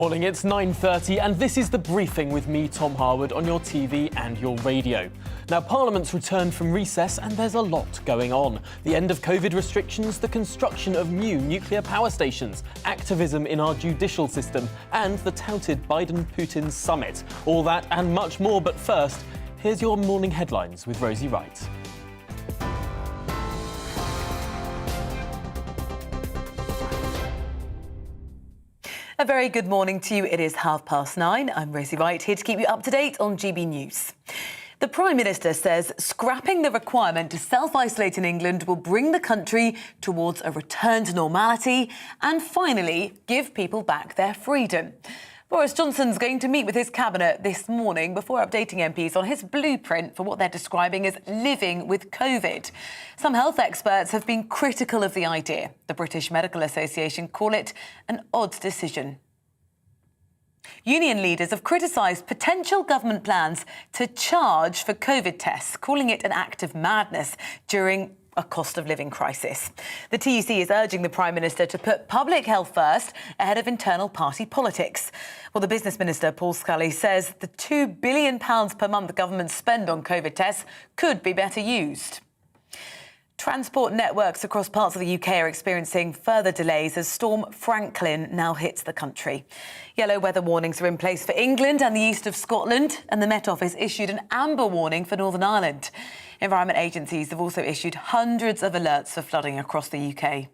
Morning, it's 9:30 and this is The Briefing with me, Tom Harwood, on your TV and your radio. Now, Parliament's returned from recess and there's a lot going on. The end of COVID restrictions, the construction of new nuclear power stations, activism in our judicial system and the touted Biden-Putin summit. All that and much more, but first, here's your morning headlines with Rosie Wright. A very good morning to you. It is 9:30. I'm Rosie Wright, here to keep you up to date on GB News. The Prime Minister says scrapping the requirement to self-isolate in England will bring the country towards a return to normality and finally give people back their freedom. Boris Johnson's going to meet with his cabinet this morning before updating MPs on his blueprint for what they're describing as living with COVID. Some health experts have been critical of the idea. The British Medical Association call it an odd decision. Union leaders have criticised potential government plans to charge for COVID tests, calling it an act of madness during a cost of living crisis. The TUC is urging the Prime Minister to put public health first ahead of internal party politics. Well, the Business Minister, Paul Scully, says the £2 billion per month government spend on COVID tests could be better used. Transport networks across parts of the UK are experiencing further delays as Storm Franklin now hits the country. Yellow weather warnings are in place for England and the east of Scotland, and the Met Office issued an amber warning for Northern Ireland. Environment agencies have also issued hundreds of alerts for flooding across the UK.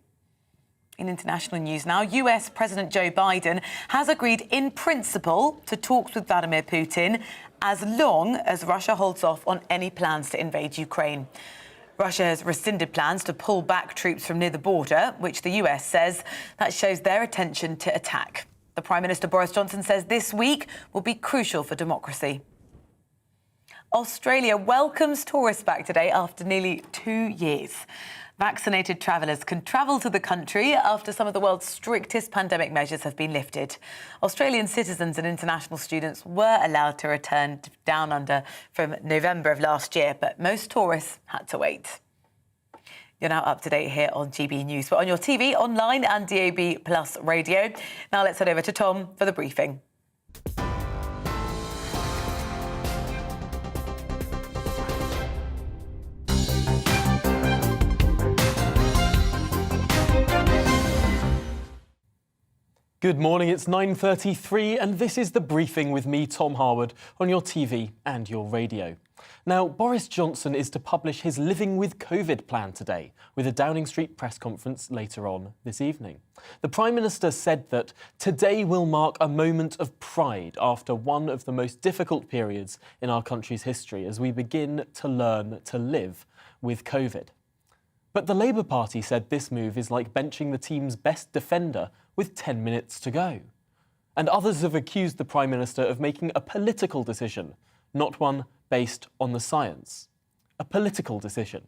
In international news now, US President Joe Biden has agreed in principle to talks with Vladimir Putin as long as Russia holds off on any plans to invade Ukraine. Russia has rescinded plans to pull back troops from near the border, which the US says that shows their intention to attack. The Prime Minister Boris Johnson says this week will be crucial for democracy. Australia welcomes tourists back today after nearly 2 years. Vaccinated travellers can travel to the country after some of the world's strictest pandemic measures have been lifted. Australian citizens and international students were allowed to return down under from November of last year, but most tourists had to wait. You're now up to date here on GB News. We're on your TV, online and DAB Plus radio. Now let's head over to Tom for the briefing. Good morning, it's 9:33 and this is The Briefing with me, Tom Harwood, on your TV and your radio. Now, Boris Johnson is to publish his Living with COVID plan today, with a Downing Street press conference later on this evening. The Prime Minister said that today will mark a moment of pride after one of the most difficult periods in our country's history as we begin to learn to live with COVID. But the Labour Party said this move is like benching the team's best defender with 10 minutes to go. And others have accused the Prime Minister of making a political decision, not one based on the science. A political decision.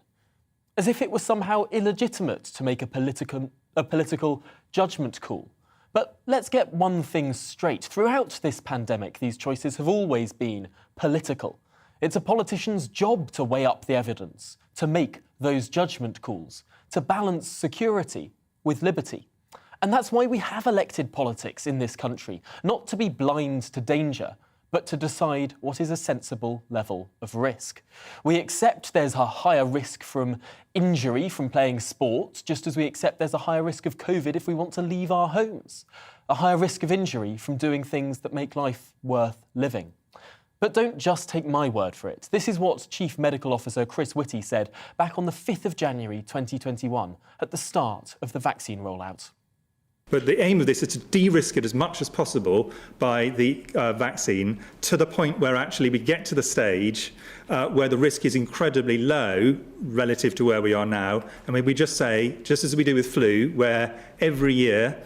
As if it was somehow illegitimate to make a political judgment call. But let's get one thing straight. Throughout this pandemic, these choices have always been political. It's a politician's job to weigh up the evidence, to make those judgment calls, to balance security with liberty. And that's why we have elected politics in this country, not to be blind to danger, but to decide what is a sensible level of risk. We accept there's a higher risk from injury from playing sport, just as we accept there's a higher risk of COVID if we want to leave our homes, a higher risk of injury from doing things that make life worth living. But don't just take my word for it. This is what Chief Medical Officer Chris Whitty said back on the 5th of January 2021, at the start of the vaccine rollout. But the aim of this is to de-risk it as much as possible by the vaccine to the point where actually we get to the stage where the risk is incredibly low relative to where we are now. I mean, we just say, just as we do with flu, where every year,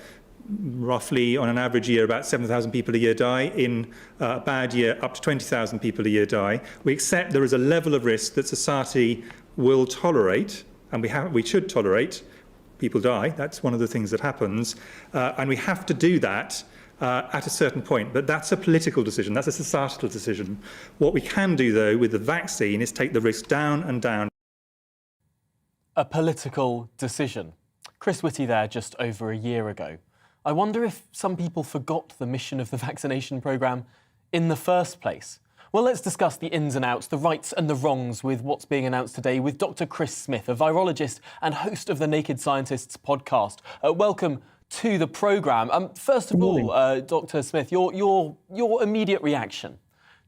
roughly on an average year, about 7,000 people a year die. In a bad year, up to 20,000 people a year die. We accept there is a level of risk that society will tolerate, and we should tolerate. People die, that's one of the things that happens, and we have to do that at a certain point. But that's a political decision, that's a societal decision. What we can do, though, with the vaccine is take the risk down and down. A political decision. Chris Whitty there just over a year ago. I wonder if some people forgot the mission of the vaccination programme in the first place. Well, let's discuss the ins and outs, the rights and the wrongs with what's being announced today with Dr. Chris Smith, a virologist and host of the Naked Scientists podcast. Welcome to the programme. First of all, Dr. Smith, your immediate reaction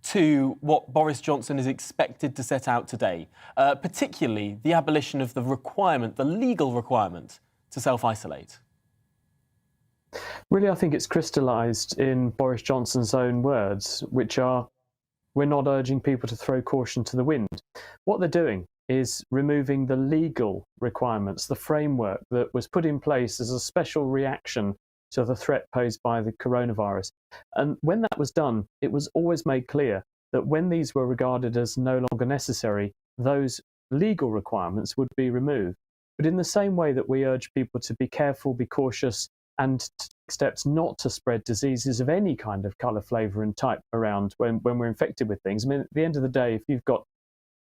to what Boris Johnson is expected to set out today, particularly the abolition of the requirement, the legal requirement, to self-isolate. Really, I think it's crystallised in Boris Johnson's own words, which are, we're not urging people to throw caution to the wind. What they're doing is removing the legal requirements, the framework that was put in place as a special reaction to the threat posed by the coronavirus. And when that was done, it was always made clear that when these were regarded as no longer necessary, those legal requirements would be removed. But in the same way that we urge people to be careful, be cautious, and to take steps not to spread diseases of any kind of colour, flavour and type around when we're infected with things. I mean, at the end of the day, if you've got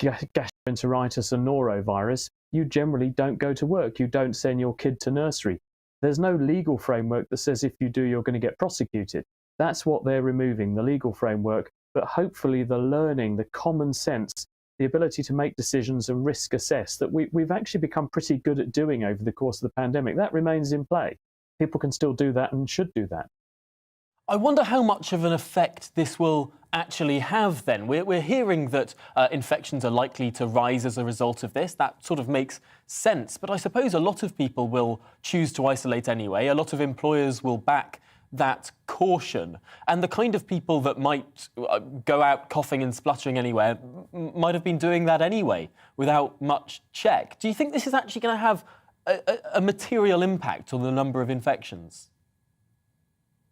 gastroenteritis and norovirus, you generally don't go to work. You don't send your kid to nursery. There's no legal framework that says if you do, you're going to get prosecuted. That's what they're removing, the legal framework, but hopefully the learning, the common sense, the ability to make decisions and risk assess that we've actually become pretty good at doing over the course of the pandemic. That remains in play. People can still do that and should do that. I wonder how much of an effect this will actually have then. We're hearing that infections are likely to rise as a result of this. That sort of makes sense. But I suppose a lot of people will choose to isolate anyway. A lot of employers will back that caution. And the kind of people that might go out coughing and spluttering anywhere might have been doing that anyway without much check. Do you think this is actually going to have a material impact on the number of infections?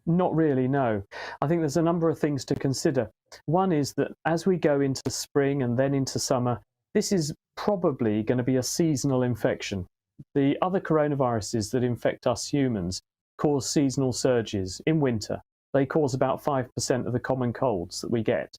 Not really, no. I think there's a number of things to consider. One is that as we go into spring and then into summer, this is probably going to be a seasonal infection. The other coronaviruses that infect us humans cause seasonal surges in winter. They cause about 5% of the common colds that we get.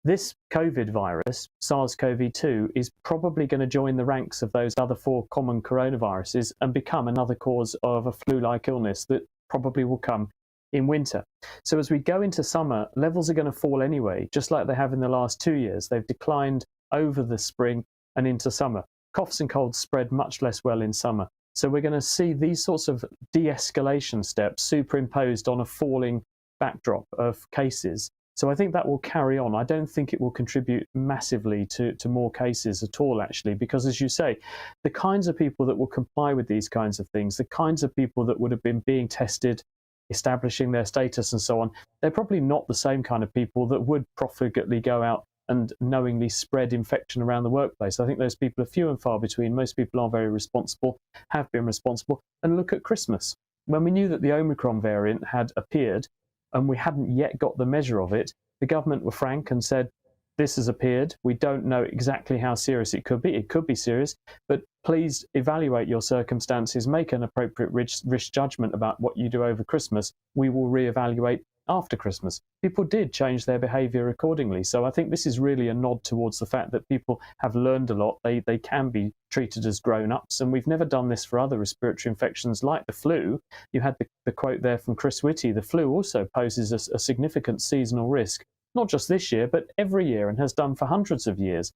This COVID virus, SARS-CoV-2, is probably going to join the ranks of those other four common coronaviruses and become another cause of a flu-like illness that probably will come in winter. So as we go into summer, levels are going to fall anyway, just like they have in the last 2 years. They've declined over the spring and into summer. Coughs and colds spread much less well in summer. So we're going to see these sorts of de-escalation steps superimposed on a falling backdrop of cases. So I think that will carry on. I don't think it will contribute massively to more cases at all, actually, because as you say, the kinds of people that will comply with these kinds of things, the kinds of people that would have been being tested, establishing their status and so on, they're probably not the same kind of people that would profligately go out and knowingly spread infection around the workplace. I think those people are few and far between. Most people are very responsible, have been responsible. And look at Christmas. When we knew that the Omicron variant had appeared and we hadn't yet got the measure of it, the government were frank and said, this has appeared. We don't know exactly how serious it could be. It could be serious, but please evaluate your circumstances, make an appropriate risk judgment about what you do over Christmas. We will reevaluate after Christmas. People did change their behaviour accordingly. So I think this is really a nod towards the fact that people have learned a lot. They can be treated as grown-ups, and we've never done this for other respiratory infections like the flu. You had the quote there from Chris Whitty. The flu also poses a significant seasonal risk, not just this year, but every year, and has done for hundreds of years.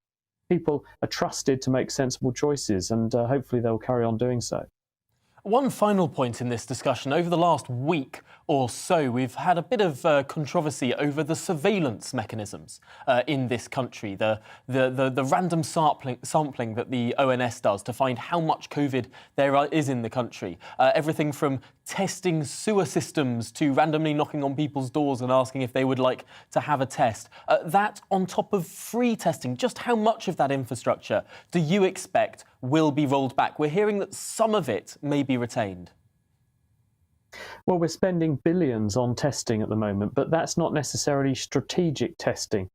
People are trusted to make sensible choices, and hopefully they'll carry on doing so. One final point in this discussion. Over the last week or so, we've had a bit of controversy over the surveillance mechanisms in this country, the random sampling that the ONS does to find how much COVID there is in the country. Everything from testing sewer systems to randomly knocking on people's doors and asking if they would like to have a test. That on top of free testing. Just how much of that infrastructure do you expect will be rolled back? We're hearing that some of it may be retained. Well, we're spending billions on testing at the moment, but that's not necessarily strategic testing.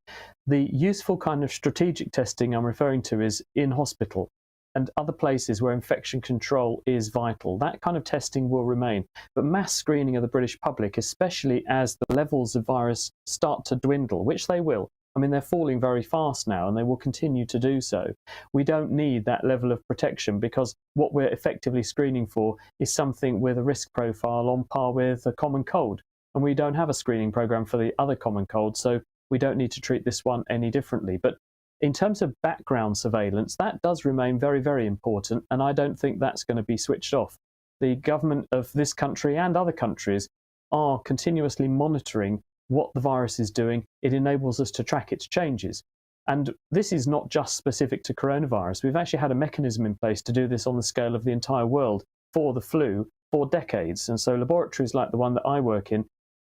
The useful kind of strategic testing I'm referring to is in hospital and other places where infection control is vital. That kind of testing will remain. But mass screening of the British public, especially as the levels of virus start to dwindle, which they will, I mean, they're falling very fast now and they will continue to do so. We don't need that level of protection because what we're effectively screening for is something with a risk profile on par with a common cold. And we don't have a screening program for the other common colds, so we don't need to treat this one any differently. But in terms of background surveillance, that does remain very, very important, and I don't think that's going to be switched off. The government of this country and other countries are continuously monitoring what the virus is doing. It enables us to track its changes. And this is not just specific to coronavirus. We've actually had a mechanism in place to do this on the scale of the entire world for the flu for decades. And so laboratories like the one that I work in,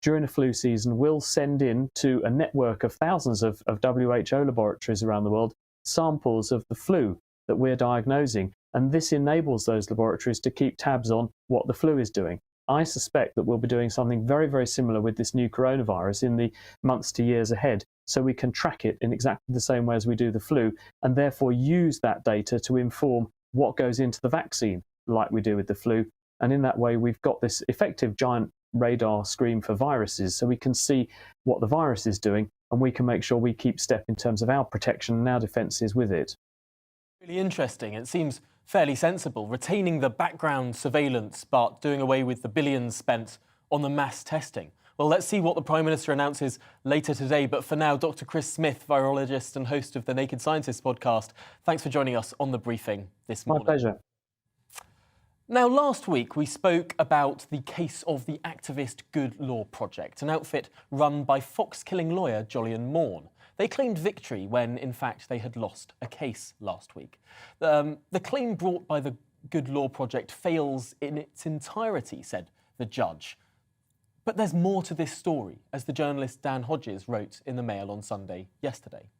during a flu season, will send in to a network of thousands of WHO laboratories around the world samples of the flu that we're diagnosing. And this enables those laboratories to keep tabs on what the flu is doing. I suspect that we'll be doing something very, very similar with this new coronavirus in the months to years ahead, so we can track it in exactly the same way as we do the flu, and therefore use that data to inform what goes into the vaccine, like we do with the flu. And in that way, we've got this effective giant radar screen for viruses, so we can see what the virus is doing, and we can make sure we keep step in terms of our protection and our defences with it. Really interesting. It seems fairly sensible, retaining the background surveillance but doing away with the billions spent on the mass testing. Well, let's see what the Prime Minister announces later today. But for now, Dr. Chris Smith, virologist and host of the Naked Scientists podcast, thanks for joining us on The Briefing this morning. My pleasure. Now, last week we spoke about the case of the activist Good Law Project, an outfit run by fox-killing lawyer Jolyon Morn. They claimed victory when, in fact, they had lost a case last week. The claim brought by the Good Law Project fails in its entirety, said the judge. But there's more to this story, as the journalist Dan Hodges wrote in the Mail on Sunday yesterday.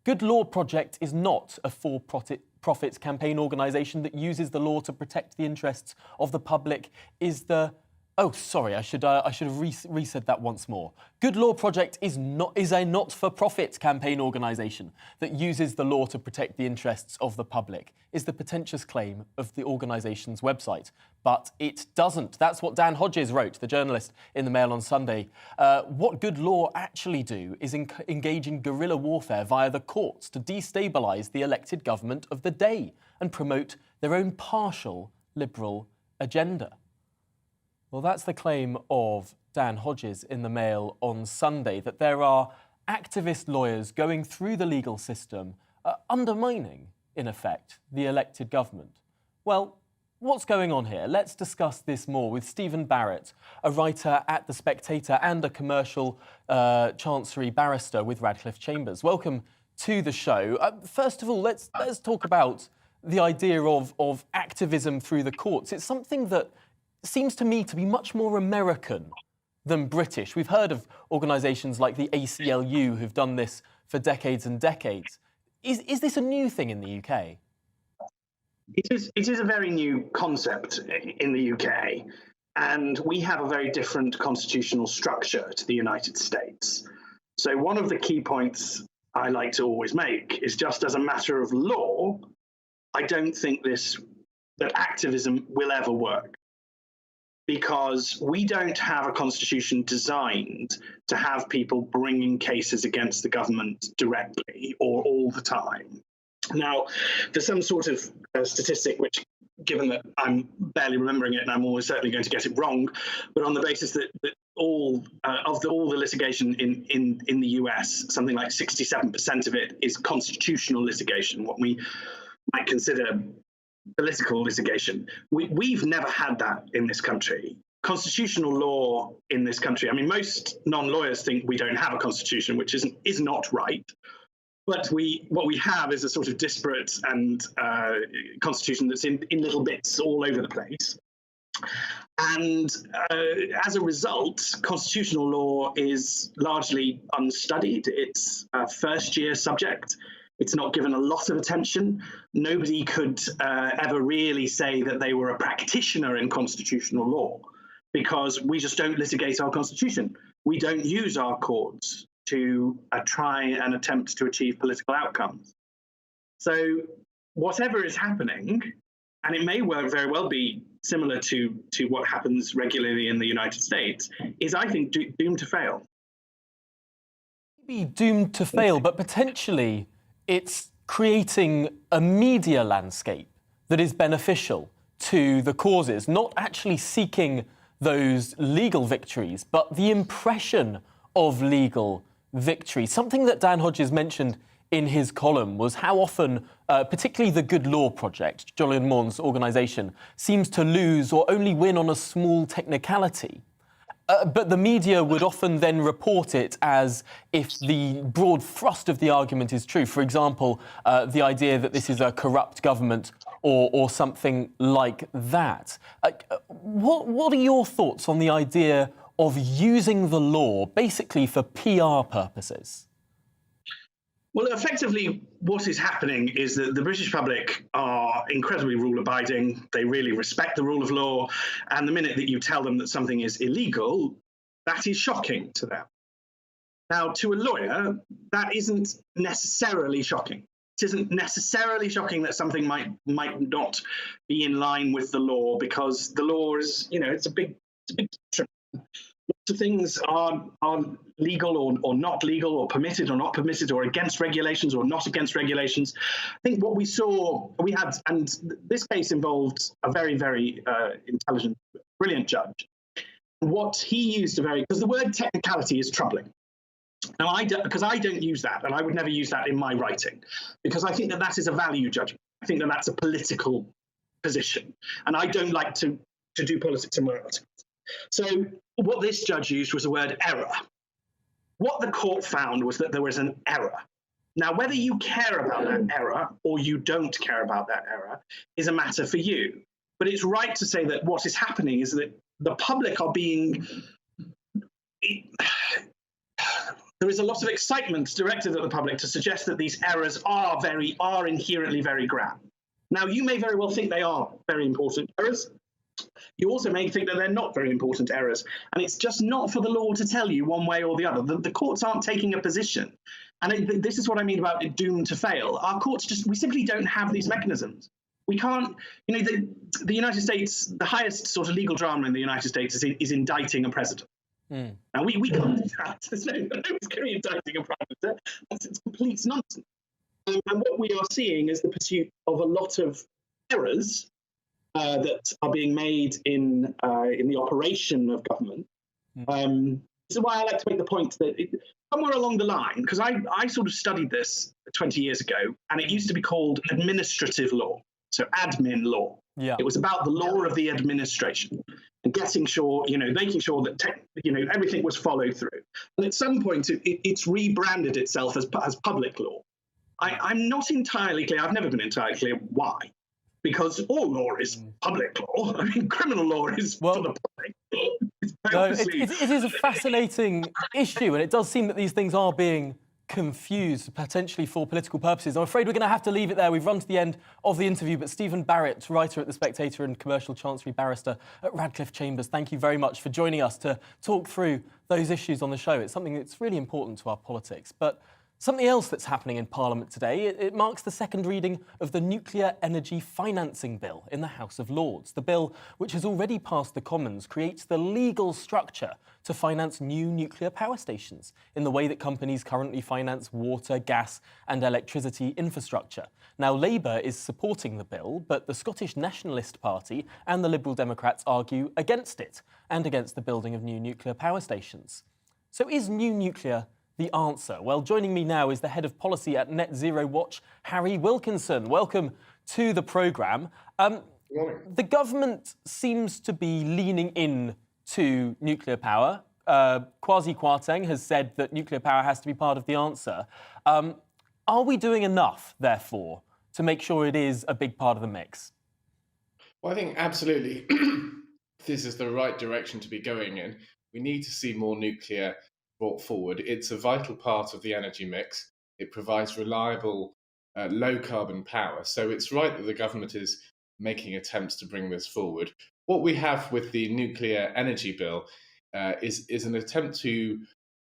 Good Law Project is not a for-profit campaign organisation that uses the law to protect the interests of the public. Oh, sorry, I should have resaid that once more. Good Law Project is a not-for-profit campaign organisation that uses the law to protect the interests of the public, is the pretentious claim of the organisation's website. But it doesn't. That's what Dan Hodges wrote, the journalist, in the Mail on Sunday. What Good Law actually do is engage in guerrilla warfare via the courts to destabilise the elected government of the day and promote their own partial liberal agenda. Well, that's the claim of Dan Hodges in the Mail on Sunday, that there are activist lawyers going through the legal system, undermining, in effect, the elected government. Well, what's going on here? Let's discuss this more with Stephen Barrett, a writer at The Spectator and a commercial chancery barrister with Radcliffe Chambers. Welcome to the show. First of all, let's talk about the idea of activism through the courts. It's something that seems to me to be much more American than British. We've heard of organisations like the ACLU who've done this for decades and decades. Is this a new thing in the UK? It is a very new concept in the UK, and we have a very different constitutional structure to the United States. So one of the key points I like to always make is, just as a matter of law, I don't think that activism will ever work, because we don't have a constitution designed to have people bringing cases against the government directly or all the time. Now, there's some sort of statistic which, given that I'm barely remembering it and I'm almost certainly going to get it wrong, but on the basis that all the litigation in the US, something like 67% of it is constitutional litigation, what we might consider political litigation. We've never had that in this country. Constitutional law in this country, I mean, most non-lawyers think we don't have a constitution, which is not right. But what we have is a sort of disparate and constitution that's in little bits all over the place. And as a result, constitutional law is largely unstudied. It's a first-year subject. It's not given a lot of attention. Nobody could ever really say that they were a practitioner in constitutional law, because we just don't litigate our constitution. We don't use our courts to try and attempt to achieve political outcomes. So whatever is happening, and it may very well be similar to what happens regularly in the United States, is, I think, doomed to fail. Be doomed to fail, but potentially it's creating a media landscape that is beneficial to the causes, not actually seeking those legal victories, but the impression of legal victory. Something that Dan Hodges mentioned in his column was how often, particularly the Good Law Project, Julian Maugham's organisation, seems to lose or only win on a small technicality. But the media would often then report it as if the broad thrust of the argument is true. For example, the idea that this is a corrupt government or something like that. What are your thoughts on the idea of using the law basically for PR purposes? Well, effectively, what is happening is that the British public are incredibly rule-abiding. They really respect the rule of law. And the minute that you tell them that something is illegal, that is shocking to them. Now, to a lawyer, that isn't necessarily shocking. It isn't necessarily shocking that something might not be in line with the law, because the law is, it's a big spectrum. Lots of things are legal or not legal, or permitted or not permitted, or against regulations or not against regulations. I think what we had, and this case involved a very, very intelligent, brilliant judge. What he used because the word technicality is troubling. Now, I don't use that, and I would never use that in my writing, because I think that is a value judgment. I think that that's a political position, and I don't like to do politics in my articles. So what this judge used was the word error. What the court found was that there was an error. Now, whether you care about that error or you don't care about that error is a matter for you. But it's right to say that what is happening is that the public are being... There is a lot of excitement directed at the public to suggest that these errors are inherently very grand. Now, you may very well think they are very important errors. You also may think that they're not very important errors, and it's just not for the law to tell you one way or the other. The courts aren't taking a position, and this is what I mean about it doomed to fail. Our courts we simply don't have these mechanisms. We can't, the United States, the highest sort of legal drama in the United States is indicting a president. Now, we can't do that. There's no one's going to be indicting a prime minister. It's complete nonsense. And what we are seeing is the pursuit of a lot of errors that are being made in the operation of government. This is why I like to make the point that somewhere along the line, because I sort of studied this 20 years ago, and it used to be called administrative law, so admin law. Yeah. It was about the law of the administration and making sure that everything was followed through. And at some point, it's rebranded itself as public law. I'm not entirely clear. I've never been entirely clear why. Because all law is public law. I mean, criminal law is for the public. It is a fascinating issue, and it does seem that these things are being confused, potentially for political purposes. I'm afraid we're going to have to leave it there. We've run to the end of the interview, but Stephen Barrett, writer at The Spectator and commercial chancery barrister at Radcliffe Chambers, thank you very much for joining us to talk through those issues on the show. It's something that's really important to our politics. But something else that's happening in Parliament today, it marks the second reading of the Nuclear Energy Financing Bill in the House of Lords. The bill, which has already passed the Commons, creates the legal structure to finance new nuclear power stations in the way that companies currently finance water, gas and electricity infrastructure. Now, Labour is supporting the bill, but the Scottish Nationalist Party and the Liberal Democrats argue against it and against the building of new nuclear power stations. So is new nuclear the answer? Well, joining me now is the head of policy at Net Zero Watch, Harry Wilkinson. Welcome to the programme. The government seems to be leaning in to nuclear power. Kwasi Kwarteng has said that nuclear power has to be part of the answer. Are we doing enough, therefore, to make sure it is a big part of the mix? Well, I think absolutely this is the right direction to be going in. We need to see more nuclear brought forward. It's a vital part of the energy mix. It provides reliable, low-carbon power. So it's right that the government is making attempts to bring this forward. What we have with the nuclear energy bill is an attempt to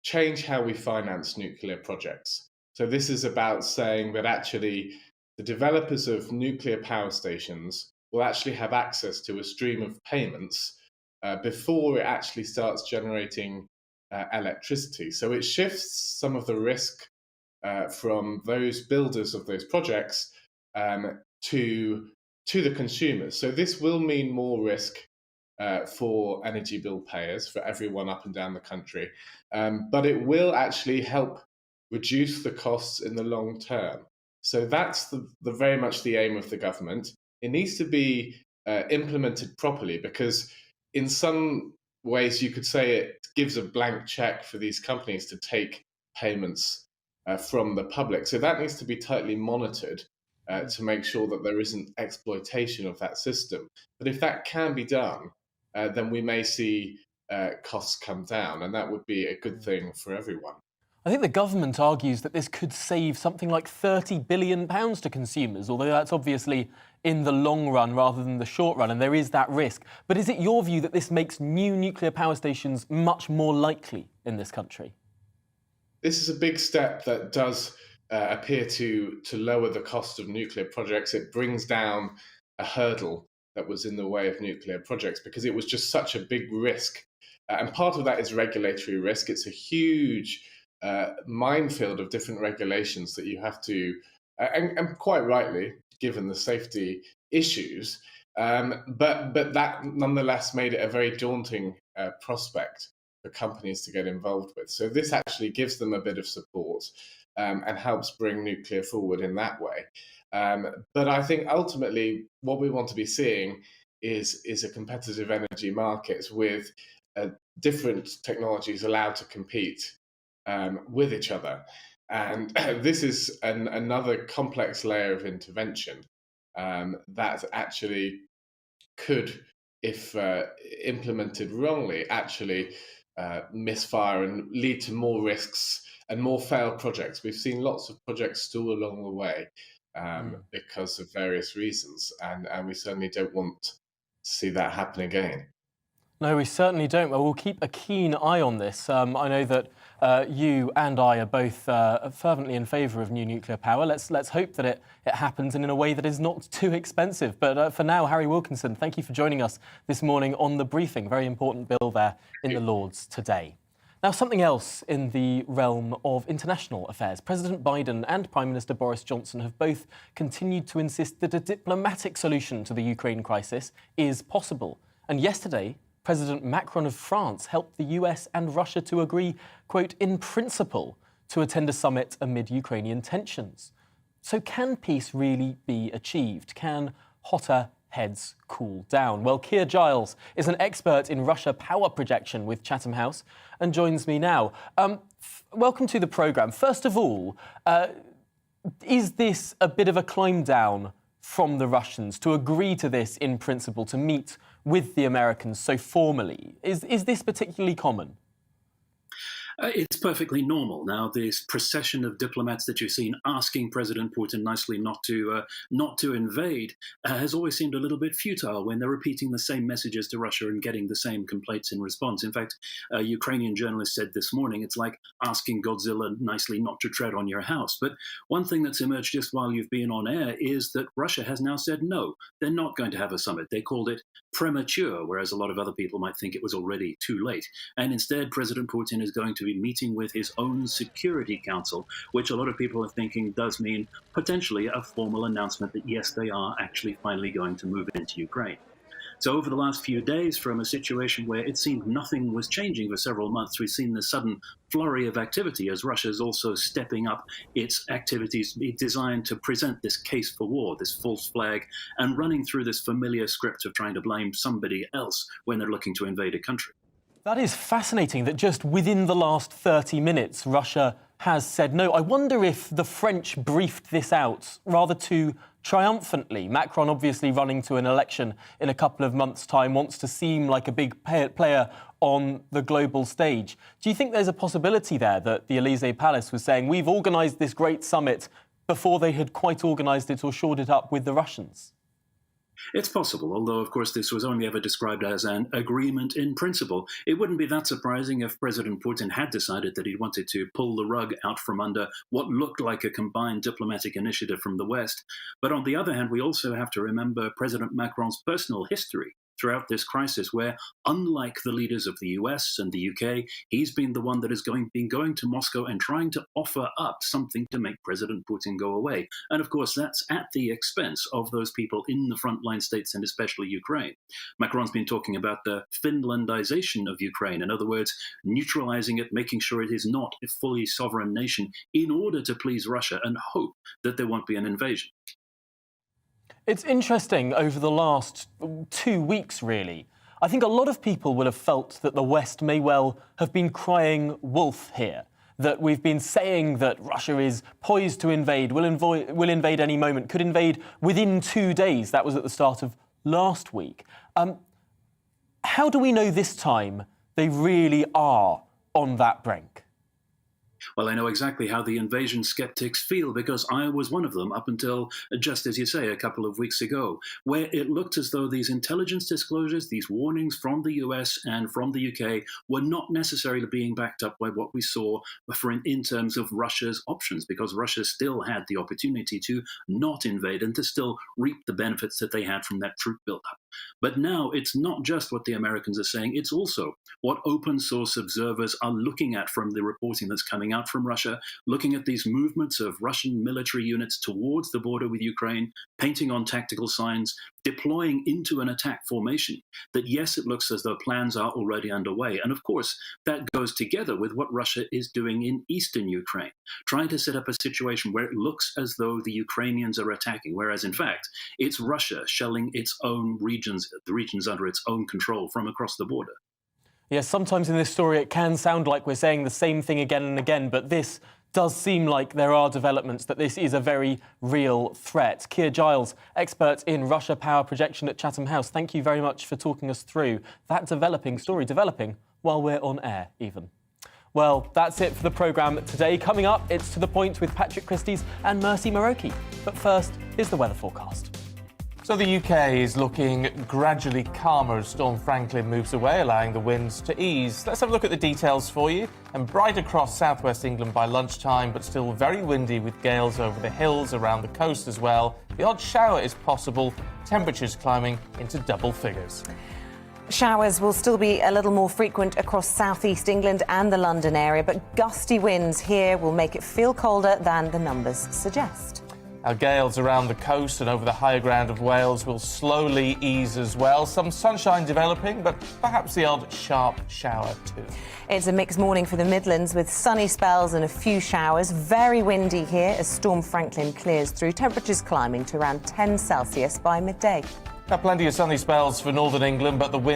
change how we finance nuclear projects. So this is about saying that actually the developers of nuclear power stations will actually have access to a stream of payments before it actually starts generating electricity. So it shifts some of the risk from those builders of those projects to the consumers. So this will mean more risk for energy bill payers, for everyone up and down the country, but it will actually help reduce the costs in the long term. So that's the very much the aim of the government. It needs to be implemented properly, because in some ways you could say it gives a blank check for these companies to take payments from the public. So that needs to be tightly monitored to make sure that there isn't exploitation of that system. But if that can be done, then we may see costs come down, and that would be a good thing for everyone. I think the government argues that this could save something like £30 billion to consumers, although that's obviously in the long run rather than the short run, and there is that risk. But is it your view that this makes new nuclear power stations much more likely in this country? This is a big step that does appear to lower the cost of nuclear projects. It brings down a hurdle that was in the way of nuclear projects, because it was just such a big risk. And part of that is regulatory risk. It's a huge minefield of different regulations that you have to, and quite rightly, given the safety issues, but that nonetheless made it a very daunting prospect for companies to get involved with. So this actually gives them a bit of support and helps bring nuclear forward in that way. But I think ultimately what we want to be seeing is a competitive energy market with different technologies allowed to compete with each other. And this is another complex layer of intervention that actually could, if implemented wrongly, actually misfire and lead to more risks and more failed projects. We've seen lots of projects stall along the way because of various reasons, and we certainly don't want to see that happen again. No, we certainly don't. Well, we'll keep a keen eye on this. I know that you and I are both fervently in favour of new nuclear power. Let's hope that it happens and in a way that is not too expensive. But for now, Harry Wilkinson, thank you for joining us this morning on The Briefing. Very important bill there in the Lords today. Now, something else in the realm of international affairs. President Biden and Prime Minister Boris Johnson have both continued to insist that a diplomatic solution to the Ukraine crisis is possible. And yesterday, President Macron of France helped the US and Russia to agree, quote, in principle, to attend a summit amid Ukrainian tensions. So can peace really be achieved? Can hotter heads cool down? Well, Keir Giles is an expert in Russia power projection with Chatham House and joins me now. Welcome to the programme. First of all, is this a bit of a climb down from the Russians to agree to this in principle, to meet with the Americans so formally? Is this particularly common? It's perfectly normal. Now, this procession of diplomats that you've seen asking President Putin nicely not to invade has always seemed a little bit futile when they're repeating the same messages to Russia and getting the same complaints in response. In fact, a Ukrainian journalist said this morning, it's like asking Godzilla nicely not to tread on your house. But one thing that's emerged just while you've been on air is that Russia has now said no, they're not going to have a summit. They called it premature, whereas a lot of other people might think it was already too late. And instead, President Putin is going to be meeting with his own Security Council, which a lot of people are thinking does mean potentially a formal announcement that, yes, they are actually finally going to move into Ukraine. So over the last few days, from a situation where it seemed nothing was changing for several months, we've seen this sudden flurry of activity as Russia is also stepping up its activities designed to present this case for war, this false flag, and running through this familiar script of trying to blame somebody else when they're looking to invade a country. That is fascinating that just within the last 30 minutes, Russia has said no. I wonder if the French briefed this out rather too triumphantly. Macron, obviously running to an election in a couple of months' time, wants to seem like a big player on the global stage. Do you think there's a possibility there that the Elysee Palace was saying, we've organised this great summit before they had quite organised it or shored it up with the Russians? It's possible, although, of course, this was only ever described as an agreement in principle. It wouldn't be that surprising if President Putin had decided that he wanted to pull the rug out from under what looked like a combined diplomatic initiative from the West. But on the other hand, we also have to remember President Macron's personal history. throughout this crisis, where, unlike the leaders of the US and the UK, he's been the one that has been going to Moscow and trying to offer up something to make President Putin go away. And of course, that's at the expense of those people in the frontline states and especially Ukraine. Macron's been talking about the Finlandization of Ukraine. In other words, neutralizing it, making sure it is not a fully sovereign nation in order to please Russia and hope that there won't be an invasion. It's interesting over the last 2 weeks, really. I think a lot of people will have felt that the West may well have been crying wolf here, that we've been saying that Russia is poised to invade, will invade any moment, could invade within 2 days. That was at the start of last week. How do we know this time they really are on that brink? Well, I know exactly how the invasion skeptics feel, because I was one of them up until, just as you say, a couple of weeks ago, where it looked as though these intelligence disclosures, these warnings from the US and from the UK, were not necessarily being backed up by what we saw in terms of Russia's options, because Russia still had the opportunity to not invade and to still reap the benefits that they had from that troop buildup. But now it's not just what the Americans are saying, it's also what open source observers are looking at from the reporting that's coming out from Russia, looking at these movements of Russian military units towards the border with Ukraine, painting on tactical signs, deploying into an attack formation, that yes, it looks as though plans are already underway. And of course, that goes together with what Russia is doing in eastern Ukraine, trying to set up a situation where it looks as though the Ukrainians are attacking, whereas in fact, it's Russia shelling its own regions, the regions under its own control from across the border. Yes, sometimes in this story it can sound like we're saying the same thing again and again, but this does seem like there are developments, that this is a very real threat. Keir Giles, expert in Russia power projection at Chatham House, thank you very much for talking us through that developing while we're on air even. Well, that's it for the programme today. Coming up, it's To The Point with Patrick Christys and Mercy Maroki. But first, here's the weather forecast. So the UK is looking gradually calmer as Storm Franklin moves away, allowing the winds to ease. Let's have a look at the details for you. And bright across southwest England by lunchtime, but still very windy with gales over the hills around the coast as well. The odd shower is possible, temperatures climbing into double figures. Showers will still be a little more frequent across southeast England and the London area, but gusty winds here will make it feel colder than the numbers suggest. Our gales around the coast and over the higher ground of Wales will slowly ease as well. Some sunshine developing, but perhaps the odd sharp shower too. It's a mixed morning for the Midlands with sunny spells and a few showers. Very windy here as Storm Franklin clears through. Temperatures climbing to around 10 Celsius by midday. Now, plenty of sunny spells for northern England, but the wind